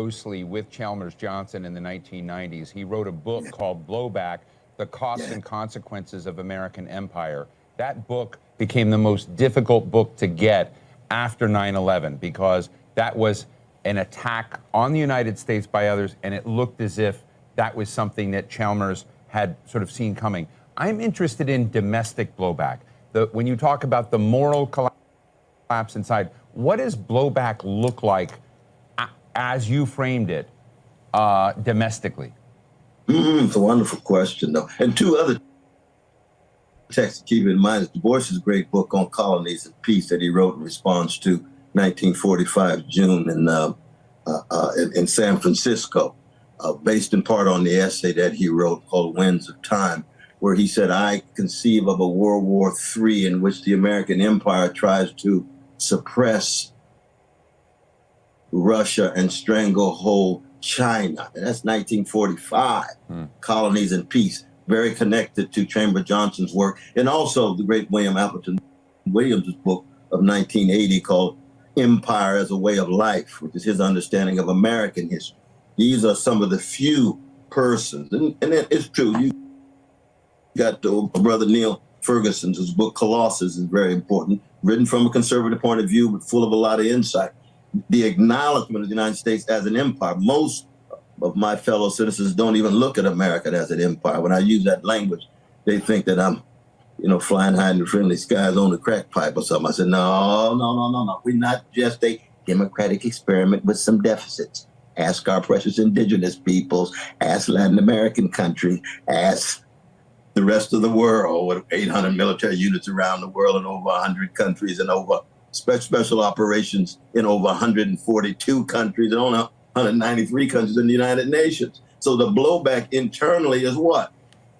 closely with Chalmers Johnson in the 1990s. He wrote a book called Blowback, The Costs and Consequences of American Empire. That book became the most difficult book to get after 9/11 because that was an attack on the United States by others, and it looked as if that was something that Chalmers had sort of seen coming. I'm interested in domestic blowback. When you talk about the moral collapse inside, what does blowback look like as you framed it domestically? It's a wonderful question, though. And two other texts to keep in mind is Du Bois's great book on colonies and peace that he wrote in response to 1945 June in San Francisco, based in part on the essay that he wrote called Winds of Time, where he said, I conceive of a World War III in which the American empire tries to suppress Russia and stranglehold China. And that's 1945, Colonies and Peace, very connected to Chamber Johnson's work. And also the great William Appleton Williams' book of 1980 called Empire as a Way of Life, which is his understanding of American history. These are some of the few persons, and it's true. You got Brother Neil Ferguson's book, Colossus, is very important, written from a conservative point of view, but full of a lot of insight. The acknowledgement of the United States as an empire. Most of my fellow citizens don't even look at America as an empire. When I use that language, they think that I'm, flying high in the friendly skies on the crack pipe or something. I said, no. We're not just a democratic experiment with some deficits. Ask our precious indigenous peoples, ask Latin American countries, ask the rest of the world with 800 military units around the world in over 100 countries and over special operations in over 142 countries and only 193 countries in the United Nations. So the blowback internally is what?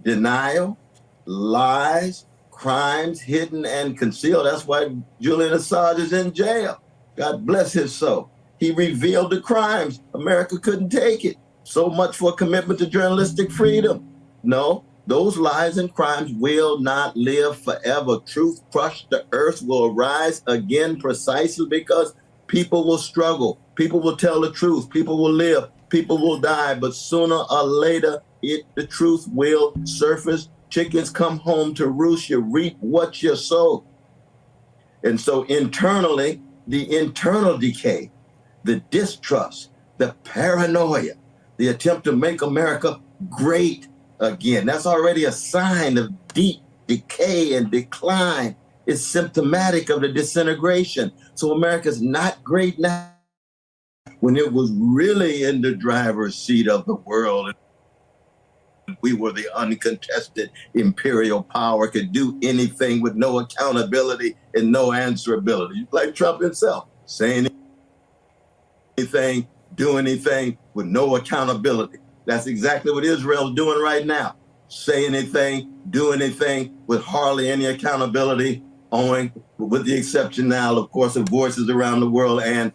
Denial, lies, crimes hidden and concealed. That's why Julian Assange is in jail. God bless his soul. He revealed the crimes. America couldn't take it. So much for commitment to journalistic freedom. No, those lies and crimes will not live forever. Truth crushed the earth will rise again precisely because people will struggle. People will tell the truth. People will live. People will die. But sooner or later, the truth will surface. Chickens come home to roost. You reap what you sow. And so internally, the internal decay, the distrust, the paranoia, the attempt to make America great again. That's already a sign of deep decay and decline. It's symptomatic of the disintegration. So America's not great now. When it was really in the driver's seat of the world, we were the uncontested imperial power, could do anything with no accountability and no answerability. Like Trump himself, saying anything, do anything with no accountability. That's exactly what Israel's doing right now. Say anything, do anything with hardly any accountability, with the exception now, of course, of voices around the world and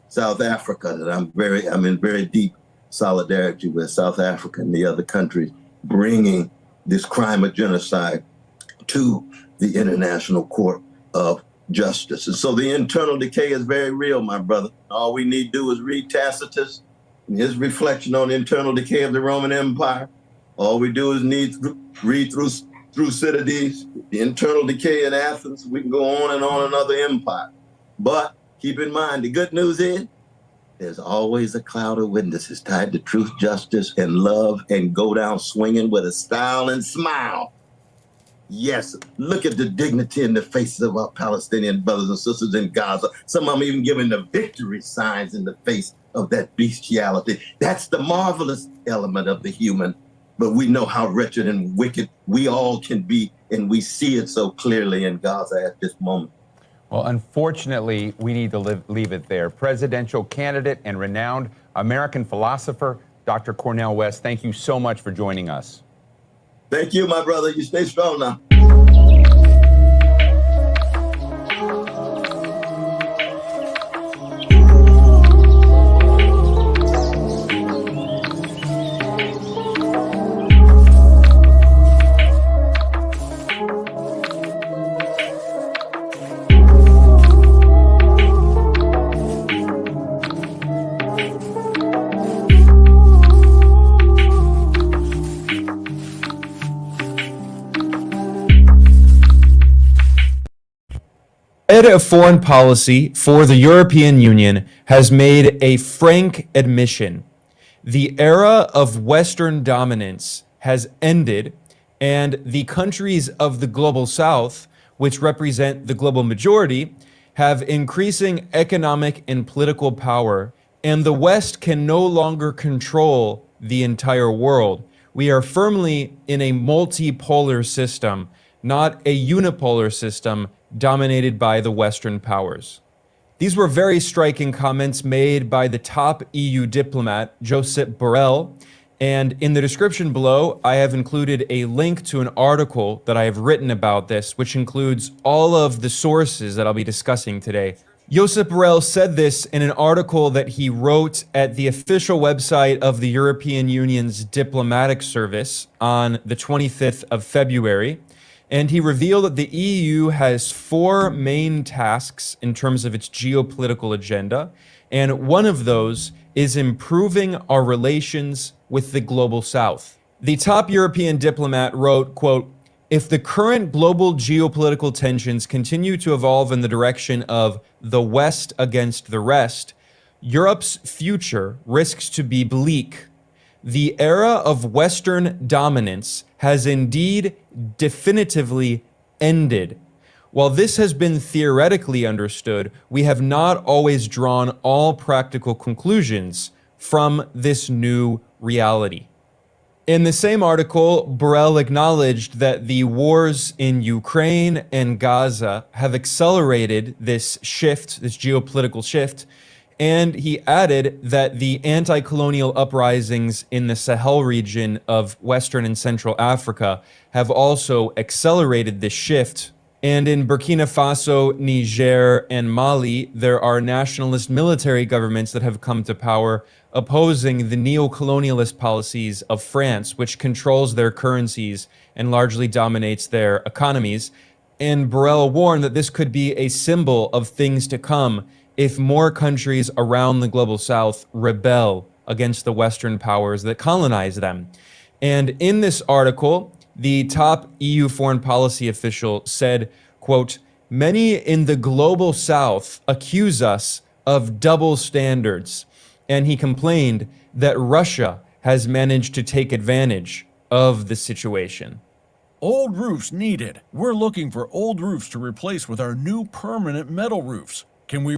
South Africa that I'm in very deep solidarity with South Africa and the other countries, bringing this crime of genocide to the International Court of Justice. And so the internal decay is very real, my brother. All we need to do is read Tacitus and his reflection on the internal decay of the Roman Empire. All we do is read through Thucydides, the internal decay in Athens. We can go on and other empires. But keep in mind, the good news is there's always a cloud of witnesses tied to truth, justice, and love, and go down swinging with a style and smile. Yes, look at the dignity in the faces of our Palestinian brothers and sisters in Gaza. Some of them even giving the victory signs in the face of that bestiality. That's the marvelous element of the human. But we know how wretched and wicked we all can be, and we see it so clearly in Gaza at this moment. Well, unfortunately, we need to leave it there. Presidential candidate and renowned American philosopher, Dr. Cornel West, thank you so much for joining us. Thank you, my brother. You stay strong now. head of foreign policy for the European Union has made a frank admission. The era of Western dominance has ended, and the countries of the global South, which represent the global majority, have increasing economic and political power, and the West can no longer control the entire world. We are firmly in a multipolar system, not a unipolar system dominated by the Western powers. These were very striking comments made by the top EU diplomat, Josep Borrell, and in the description below, I have included a link to an article that I have written about this, which includes all of the sources that I'll be discussing today. Josep Borrell said this in an article that he wrote at the official website of the European Union's diplomatic service on the 25th of February. And he revealed that the EU has 4 main tasks in terms of its geopolitical agenda. And one of those is improving our relations with the global South. The top European diplomat wrote, quote, "If the current global geopolitical tensions continue to evolve in the direction of the West against the rest, Europe's future risks to be bleak. The era of Western dominance has indeed definitively ended. While this has been theoretically understood, we have not always drawn all practical conclusions from this new reality." In the same article, Borrell acknowledged that the wars in Ukraine and Gaza have accelerated this shift, this geopolitical shift, and he added that the anti-colonial uprisings in the Sahel region of Western and Central Africa have also accelerated this shift. And in Burkina Faso, Niger, and Mali, there are nationalist military governments that have come to power opposing the neo-colonialist policies of France, which controls their currencies and largely dominates their economies. And Borrell warned that this could be a symbol of things to come if more countries around the global South rebel against the Western powers that colonize them. And in this article, the top EU foreign policy official said, quote, "Many in the global South accuse us of double standards." And he complained that Russia has managed to take advantage of the situation. Old roofs needed. We're looking for old roofs to replace with our new permanent metal roofs. Can we...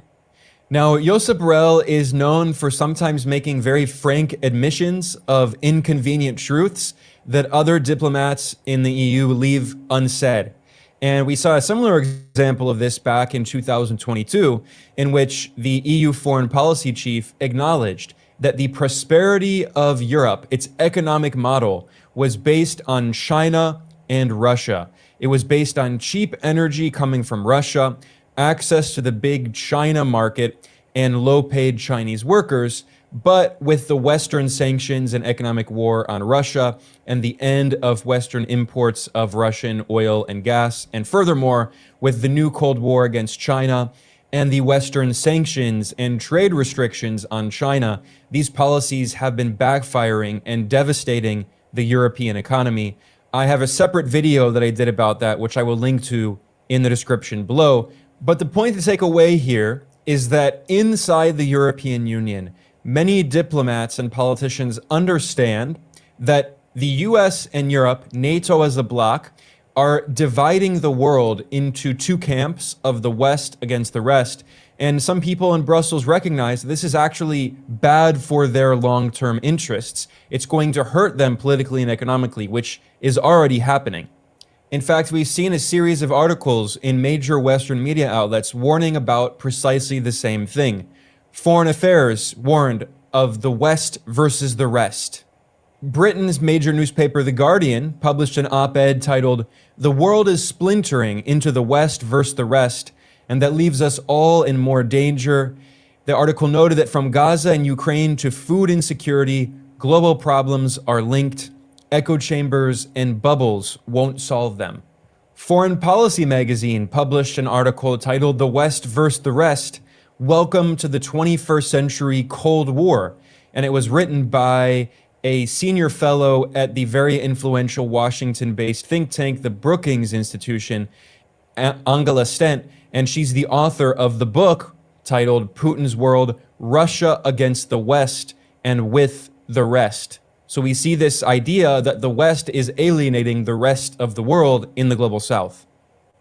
Now, Josep Borrell is known for sometimes making very frank admissions of inconvenient truths that other diplomats in the EU leave unsaid. And we saw a similar example of this back in 2022, in which the EU foreign policy chief acknowledged that the prosperity of Europe, its economic model, was based on China and Russia. It was based on cheap energy coming from Russia, access to the big China market, and low-paid Chinese workers. But with the Western sanctions and economic war on Russia and the end of Western imports of Russian oil and gas, and furthermore, with the new Cold War against China and the Western sanctions and trade restrictions on China, these policies have been backfiring and devastating the European economy. I have a separate video that I did about that, which I will link to in the description below. But the point to take away here is that inside the European Union, many diplomats and politicians understand that the US and Europe, NATO as a bloc, are dividing the world into 2 camps of the West against the rest. And some people in Brussels recognize this is actually bad for their long-term interests. It's going to hurt them politically and economically, which is already happening. In fact, we've seen a series of articles in major Western media outlets warning about precisely the same thing. Foreign Affairs warned of the West versus the rest. Britain's major newspaper, The Guardian, published an op-ed titled, "The World is Splintering into the West versus the Rest, and that leaves us all in more danger." The article noted that from Gaza and Ukraine to food insecurity, global problems are linked. Echo chambers and bubbles won't solve them. Foreign Policy magazine published an article titled "The West versus the Rest, Welcome to the 21st Century Cold War," and it was written by a senior fellow at the very influential Washington-based think tank, the Brookings Institution. Angela Stent, and she's the author of the book titled Putin's World, Russia Against the West and With the Rest. So we see this idea that the West is alienating the rest of the world in the global South.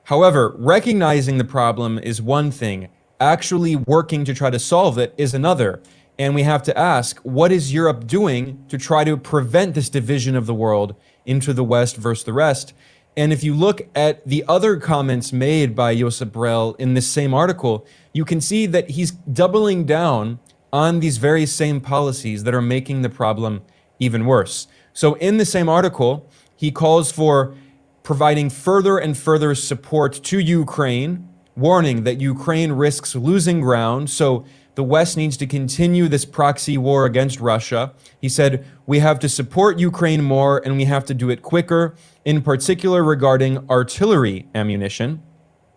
However, recognizing the problem is one thing. Actually working to try to solve it is another. And we have to ask, what is Europe doing to try to prevent this division of the world into the West versus the rest? And if you look at the other comments made by Josep Borrell in this same article, you can see that he's doubling down on these very same policies that are making the problem even worse. So in the same article, he calls for providing further and further support to Ukraine, warning that Ukraine risks losing ground. So the West needs to continue this proxy war against Russia. He said, we have to support Ukraine more and we have to do it quicker, in particular regarding artillery ammunition.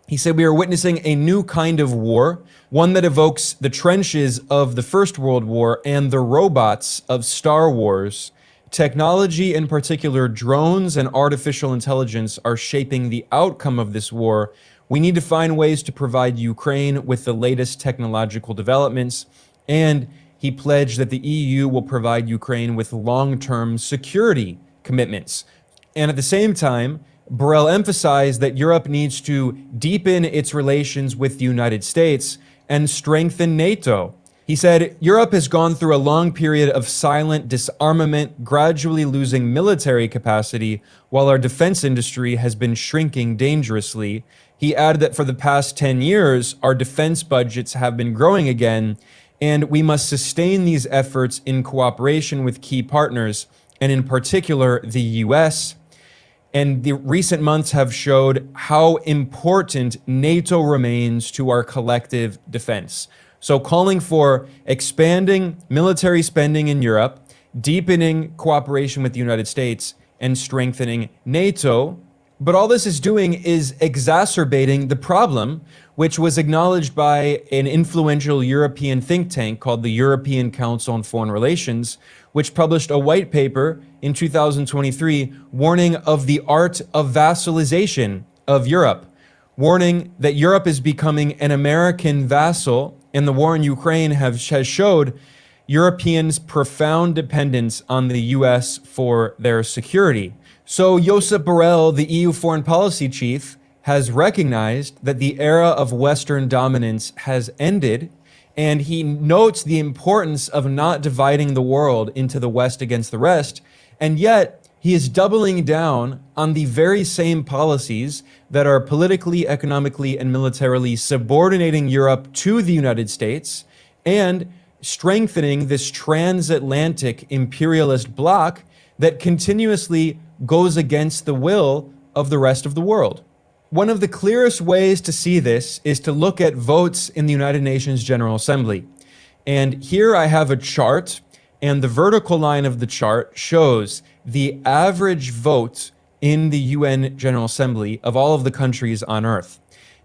He said, we are witnessing a new kind of war, one that evokes the trenches of the First World War and the robots of Star Wars. Technology, in particular drones and artificial intelligence, are shaping the outcome of this war. We need to find ways to provide Ukraine with the latest technological developments, and he pledged that the EU will provide Ukraine with long-term security commitments. And at the same time, Borrell emphasized that Europe needs to deepen its relations with the United States and strengthen NATO. He said, Europe has gone through a long period of silent disarmament, gradually losing military capacity, while our defense industry has been shrinking dangerously. He added that for the past 10 years, our defense budgets have been growing again, and we must sustain these efforts in cooperation with key partners, and in particular, the US. And the recent months have showed how important NATO remains to our collective defense. So calling for expanding military spending in Europe, deepening cooperation with the United States, and strengthening NATO. But all this is doing is exacerbating the problem, which was acknowledged by an influential European think tank called the European Council on Foreign Relations, which published a white paper in 2023 warning of the art of vassalization of Europe, warning that Europe is becoming an American vassal, and the war in Ukraine has showed Europeans' profound dependence on the US for their security. So Josep Borrell, the EU foreign policy chief, has recognized that the era of Western dominance has ended, and he notes the importance of not dividing the world into the West against the rest, and yet he is doubling down on the very same policies that are politically, economically, and militarily subordinating Europe to the United States and strengthening this transatlantic imperialist bloc that continuously goes against the will of the rest of the world. One of the clearest ways to see this is to look at votes in the United Nations General Assembly. And here I have a chart, and the vertical line of the chart shows the average vote in the UN General Assembly of all of the countries on Earth.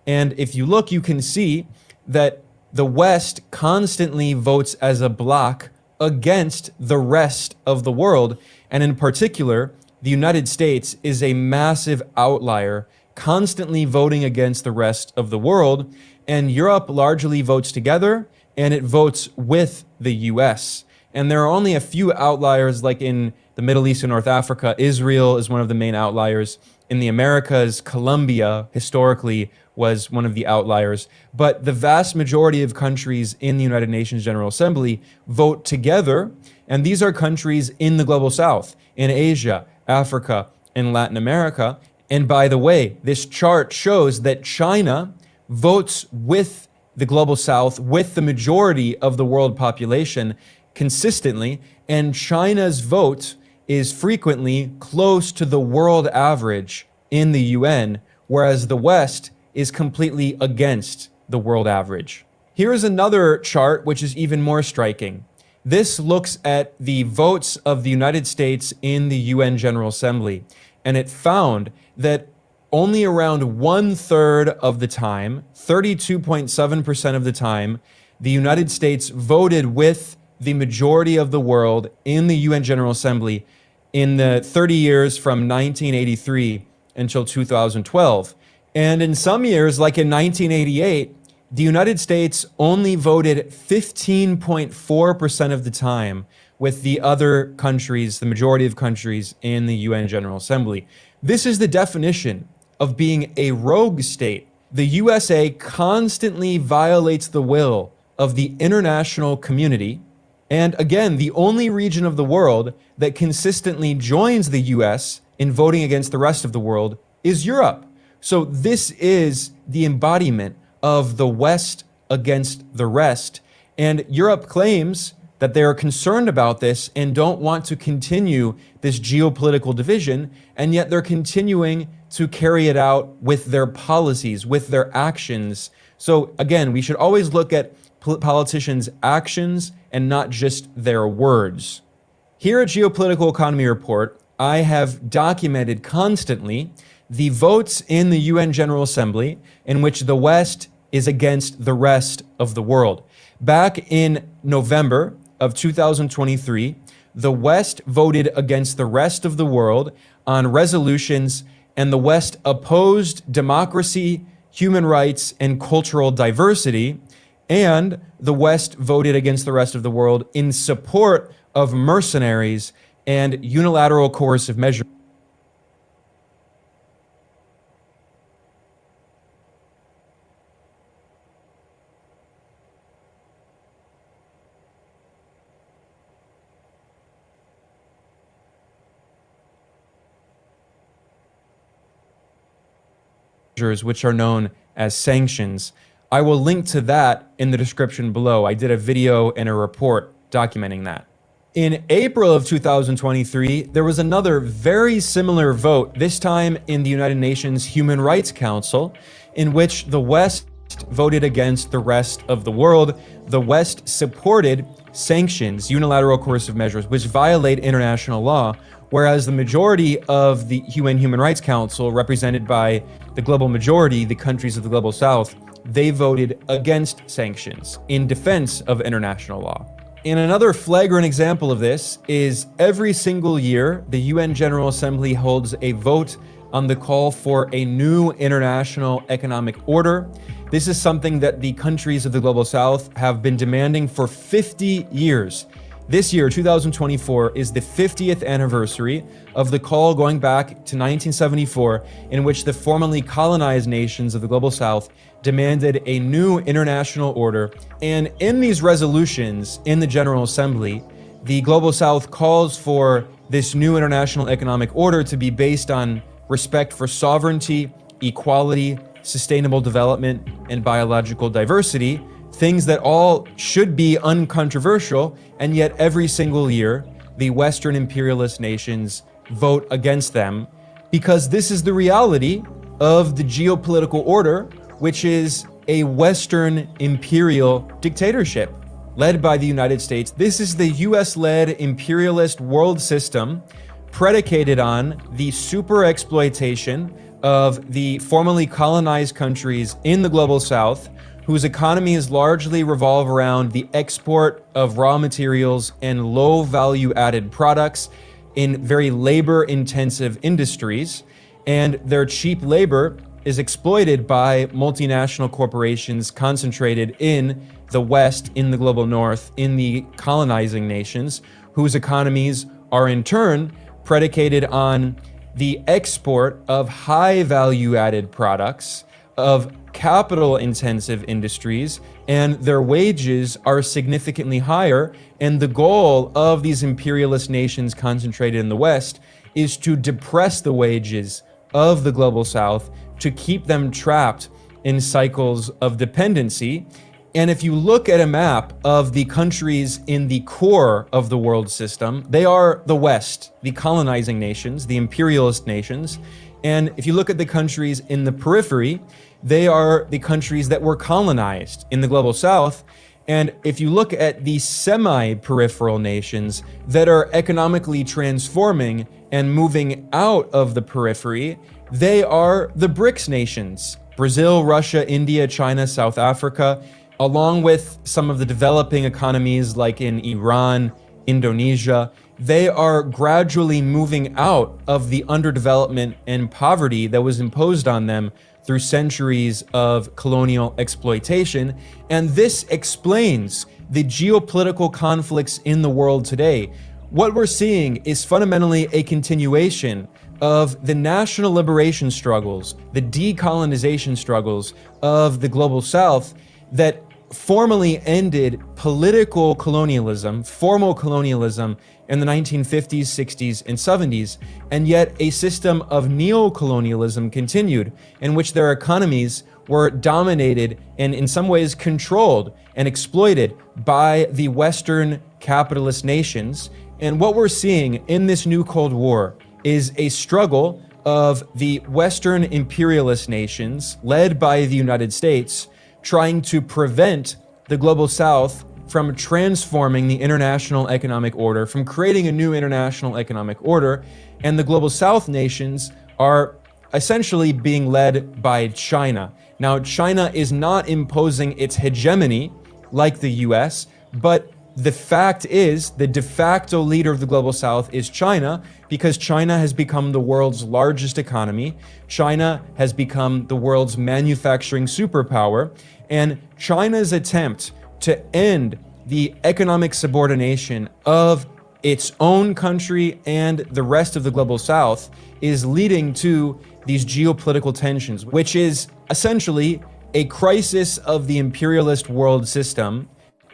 And if you look, you can see that the West constantly votes as a bloc against the rest of the world. And in particular, the United States is a massive outlier, constantly voting against the rest of the world. And Europe largely votes together, and it votes with the US. And there are only a few outliers, like in the Middle East and North Africa. Israel is one of the main outliers. In the Americas, Colombia historically was one of the outliers. But the vast majority of countries in the United Nations General Assembly vote together. And these are countries in the global South, in Asia, Africa, and Latin America. And by the way, this chart shows that China votes with the global South, with the majority of the world population consistently, and China's vote is frequently close to the world average in the UN, whereas the West is completely against the world average. Here's another chart which is even more striking. This looks at the votes of the United States in the UN General Assembly, and it found that only around 1/3 of the time, 32.7% of the time, the United States voted with the majority of the world in the UN General Assembly in the 30 years from 1983 until 2012. And in some years, like in 1988, the United States only voted 15.4% of the time with the other countries, the majority of countries in the UN General Assembly. This is the definition of being a rogue state. The USA constantly violates the will of the international community. And again, the only region of the world that consistently joins the US in voting against the rest of the world is Europe. So this is the embodiment of the West against the rest. And Europe claims that they are concerned about this and don't want to continue this geopolitical division, and yet they're continuing to carry it out with their policies, with their actions. So again, we should always look at politicians' actions and not just their words. Here at Geopolitical Economy Report, I have documented constantly the votes in the UN General Assembly in which the West is against the rest of the world. Back in November of 2023, the West voted against the rest of the world on resolutions, and the West opposed democracy, human rights, and cultural diversity, and the West voted against the rest of the world in support of mercenaries and unilateral coercive measures. Which are known as sanctions. I will link to that in the description below. I did a video and a report documenting that. In April of 2023, there was another very similar vote, this time in the United Nations Human Rights Council, in which the West voted against the rest of the world. The West supported sanctions, unilateral coercive measures, which violate international law, whereas the majority of the UN Human Rights Council, represented by the global majority, the countries of the Global South, they voted against sanctions in defense of international law. And another flagrant example of this is every single year, the UN General Assembly holds a vote on the call for a new international economic order. This is something that the countries of the Global South have been demanding for 50 years. This year, 2024, is the 50th anniversary of the call going back to 1974, in which the formerly colonized nations of the Global South demanded a new international order. And in these resolutions in the General Assembly, the Global South calls for this new international economic order to be based on respect for sovereignty, equality, sustainable development, and biological diversity, things that all should be uncontroversial, and yet every single year, the Western imperialist nations vote against them, because this is the reality of the geopolitical order, which is a Western imperial dictatorship led by the United States. This is the US-led imperialist world system predicated on the super exploitation of the formerly colonized countries in the Global South, whose economies largely revolve around the export of raw materials and low value added products in very labor intensive industries. And their cheap labor is exploited by multinational corporations concentrated in the West, in the global North, in the colonizing nations, whose economies are in turn predicated on the export of high value added products, of capital intensive industries, and their wages are significantly higher. And the goal of these imperialist nations concentrated in the West is to depress the wages of the Global South, to keep them trapped in cycles of dependency. And if you look at a map of the countries in the core of the world system, they are the West, the colonizing nations, the imperialist nations. And if you look at the countries in the periphery, they are the countries that were colonized in the Global South. And if you look at the semi-peripheral nations that are economically transforming and moving out of the periphery, they are the BRICS nations: Brazil, Russia, India, China, South Africa, along with some of the developing economies like in Iran, Indonesia. they are gradually moving out of the underdevelopment and poverty that was imposed on them through centuries of colonial exploitation. And this explains the geopolitical conflicts in the world today. What we're seeing is fundamentally a continuation of the national liberation struggles, the decolonization struggles of the global South that formally ended political colonialism, formal colonialism in the 1950s, 60s, and 70s, and yet a system of neo-colonialism continued in which their economies were dominated and in some ways controlled and exploited by the Western capitalist nations. And what we're seeing in this new Cold War is a struggle of the Western imperialist nations, led by the United States, trying to prevent the global South from transforming the international economic order, from creating a new international economic order. And the global South nations are essentially being led by China. Now, China is not imposing its hegemony like the US, but the fact is the de facto leader of the global South is China, because China has become the world's largest economy. China has become the world's manufacturing superpower. And China's attempt to end the economic subordination of its own country and the rest of the global South is leading to these geopolitical tensions, which is essentially a crisis of the imperialist world system.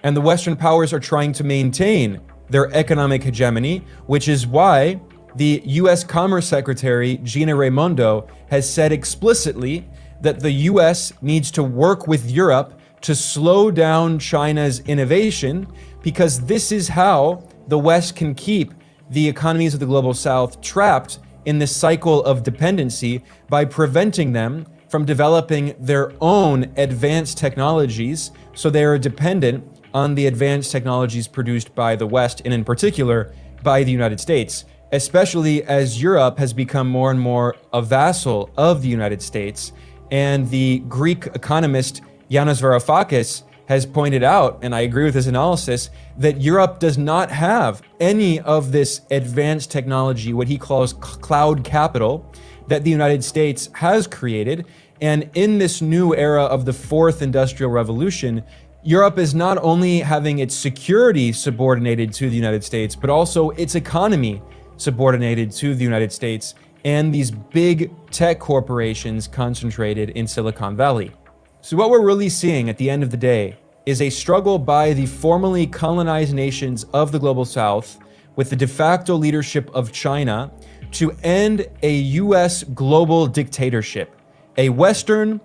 And the Western powers are trying to maintain their economic hegemony, which is why the US Commerce Secretary, Gina Raimondo, has said explicitly that the US needs to work with Europe to slow down China's innovation, because this is how the West can keep the economies of the global South trapped in this cycle of dependency by preventing them from developing their own advanced technologies, so they are dependent on the advanced technologies produced by the West, and in particular by the United States, especially as Europe has become more and more a vassal of the United States. And the Greek economist Yanis Varoufakis has pointed out, and I agree with his analysis, that Europe does not have any of this advanced technology, what he calls cloud capital, that the United States has created. And in this new era of the fourth industrial revolution, Europe is not only having its security subordinated to the United States, but also its economy subordinated to the United States and these big tech corporations concentrated in Silicon Valley. So what we're really seeing at the end of the day is a struggle by the formerly colonized nations of the global South with the de facto leadership of China to end a US global dictatorship, a Western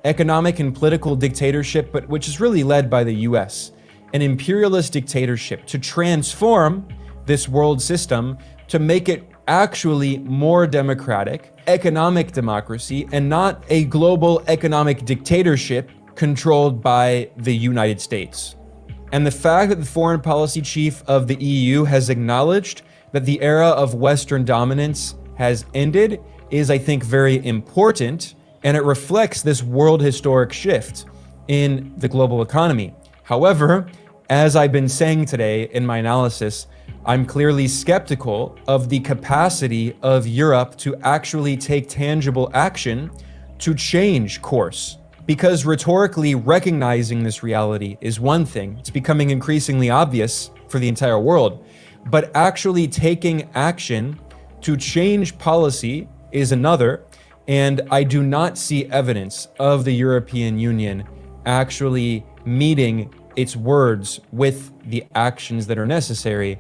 economic and political dictatorship, but which is really led by the US, an imperialist dictatorship to transform this world system to make it actually more democratic, economic democracy, and not a global economic dictatorship controlled by the United States. And the fact that the foreign policy chief of the EU has acknowledged that the era of Western dominance has ended is, I think, very important, and it reflects this world historic shift in the global economy. However, as I've been saying today in my analysis, I'm clearly skeptical of the capacity of Europe to actually take tangible action to change course. Because rhetorically recognizing this reality is one thing, it's becoming increasingly obvious for the entire world, but actually taking action to change policy is another, and I do not see evidence of the European Union actually meeting its words with the actions that are necessary.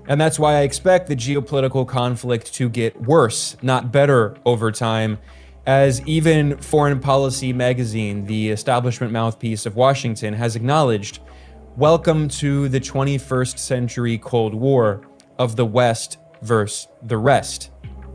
And that's why I expect the geopolitical conflict to get worse, not better over time, as even Foreign Policy magazine, the establishment mouthpiece of Washington, has acknowledged, welcome to the 21st century Cold War of the West versus the rest.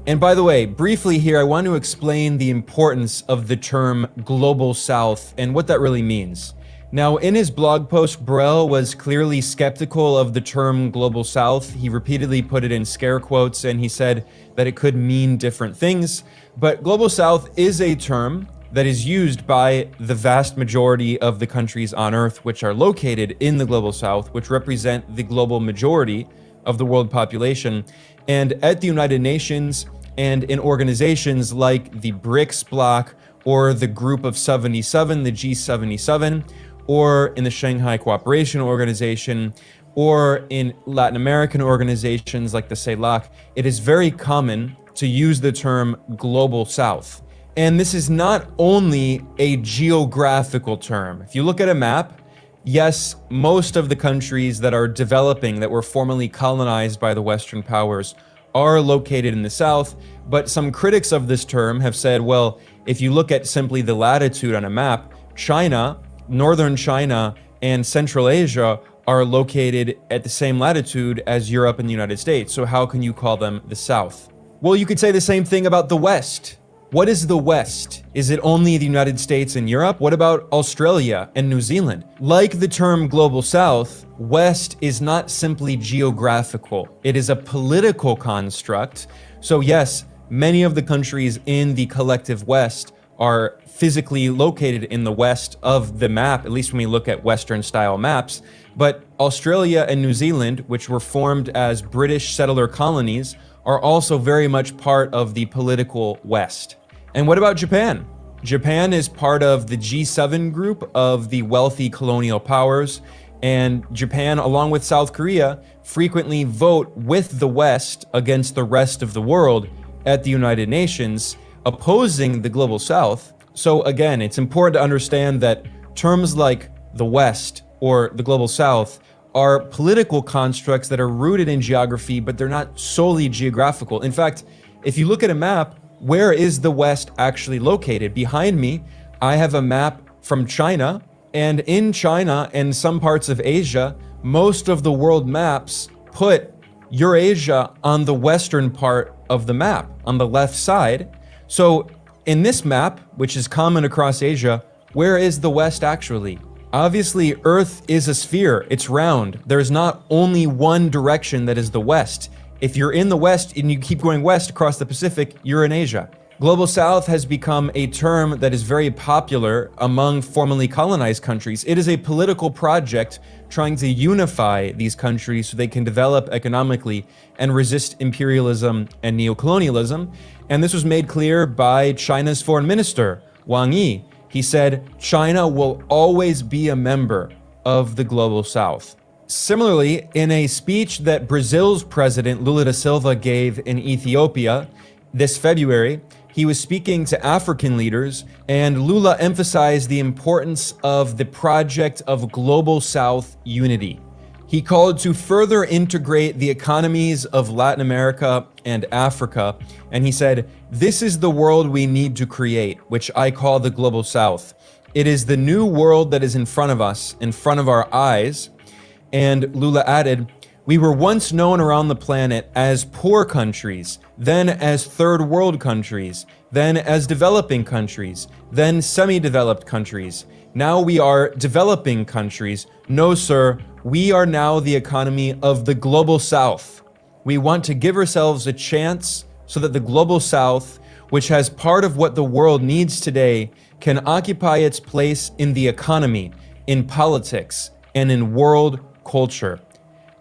And by the way, briefly here, I want to explain the importance of the term Global South and what that really means. Now, in his blog post, Borrell was clearly skeptical of the term Global South. He repeatedly put it in scare quotes, and he said that it could mean different things. But Global South is a term that is used by the vast majority of the countries on Earth which are located in the Global South, which represent the global majority of the world population. And at the United Nations and in organizations like the BRICS bloc or the Group of 77, the G77, or in the Shanghai Cooperation Organization, or in Latin American organizations like the CELAC, it is very common to use the term Global South. And this is not only a geographical term. If you look at a map, yes, most of the countries that are developing, that were formerly colonized by the Western powers, are located in the South, but some critics of this term have said, well, if you look at simply the latitude on a map, China, northern China, and Central Asia are located at the same latitude as Europe and the United States, so how can you call them the South? Well, you could say the same thing about the West. What is the West? Is it only the United States and Europe? What about Australia and New Zealand? Like the term Global South, West is not simply geographical. It is a political construct. So yes, many of the countries in the collective West are physically located in the west of the map, at least when we look at Western-style maps. But Australia and New Zealand, which were formed as British settler colonies, are also very much part of the political West. And what about Japan? Japan is part of the G7 group of the wealthy colonial powers, and Japan, along with South Korea, frequently vote with the West against the rest of the world at the United Nations, opposing the Global South. So again, it's important to understand that terms like the West or the Global South are political constructs that are rooted in geography, but they're not solely geographical. In fact, if you look at a map, where is the West actually located? Behind me, I have a map from China, and in China and some parts of Asia, most of the world maps put Eurasia on the western part of the map, on the left side. So in this map, which is common across Asia, where is the West actually? Obviously, Earth is a sphere. It's round. There's not only one direction that is the West. If you're in the West and you keep going west across the Pacific, you're in Asia. Global South has become a term that is very popular among formerly colonized countries. It is a political project trying to unify these countries so they can develop economically and resist imperialism and neocolonialism. And this was made clear by China's foreign minister, Wang Yi. He said, China will always be a member of the Global South. Similarly, in a speech that Brazil's president Lula da Silva gave in Ethiopia this February, he was speaking to African leaders, and Lula emphasized the importance of the project of Global South unity. He called to further integrate the economies of Latin America and Africa, and he said, "This is the world we need to create, which I call the Global South. It is the new world that is in front of us, in front of our eyes." And Lula added, "We were once known around the planet as poor countries, then as third world countries, then as developing countries, then semi-developed countries. Now we are developing countries. No, sir, we are now the economy of the Global South. We want to give ourselves a chance so that the Global South, which has part of what the world needs today, can occupy its place in the economy, in politics, and in world culture."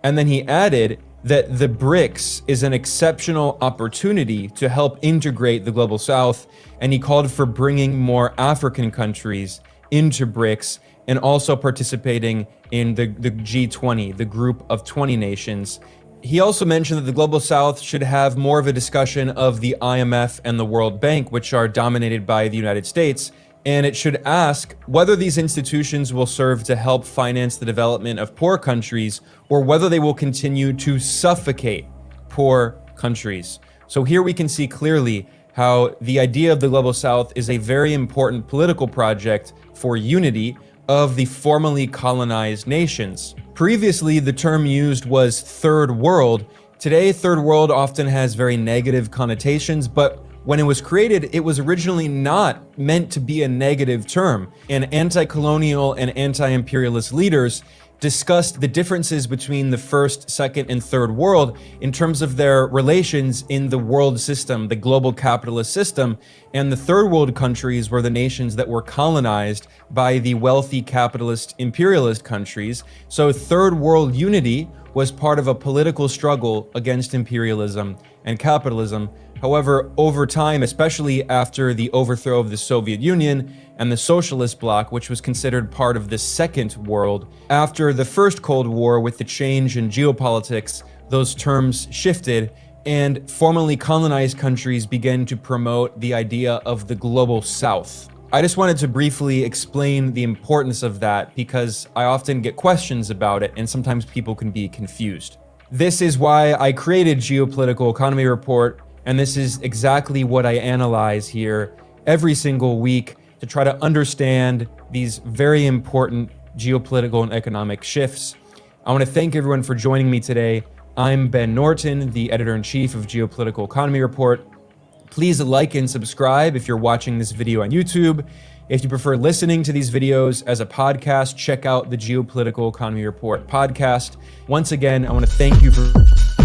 And then he added that the BRICS is an exceptional opportunity to help integrate the Global South, and he called for bringing more African countries into BRICS and also participating in the G20, the group of 20 nations. He also mentioned that the Global South should have more of a discussion of the IMF and the World Bank, which are dominated by the United States, and it should ask whether these institutions will serve to help finance the development of poor countries or whether they will continue to suffocate poor countries. So here we can see clearly how the idea of the Global South is a very important political project for unity of the formerly colonized nations. Previously, the term used was Third World. Today, Third World often has very negative connotations, but when it was created, it was originally not meant to be a negative term. And anti-colonial and anti-imperialist leaders discussed the differences between the first, second, and third world in terms of their relations in the world system, the global capitalist system. And the third world countries were the nations that were colonized by the wealthy capitalist imperialist countries. So third world unity, was part of a political struggle against imperialism and capitalism. However, over time, especially after the overthrow of the Soviet Union and the socialist bloc, which was considered part of the Second World, after the First Cold War, with the change in geopolitics, those terms shifted, and formerly colonized countries began to promote the idea of the global South. I just wanted to briefly explain the importance of that because I often get questions about it and sometimes people can be confused. This is why I created Geopolitical Economy Report, and this is exactly what I analyze here every single week to try to understand these very important geopolitical and economic shifts. I want to thank everyone for joining me today. I'm Ben Norton, the editor-in-chief of Geopolitical Economy Report. Please like and subscribe if you're watching this video on YouTube. If you prefer listening to these videos as a podcast, check out the Geopolitical Economy Report podcast. Once again, I want to thank you for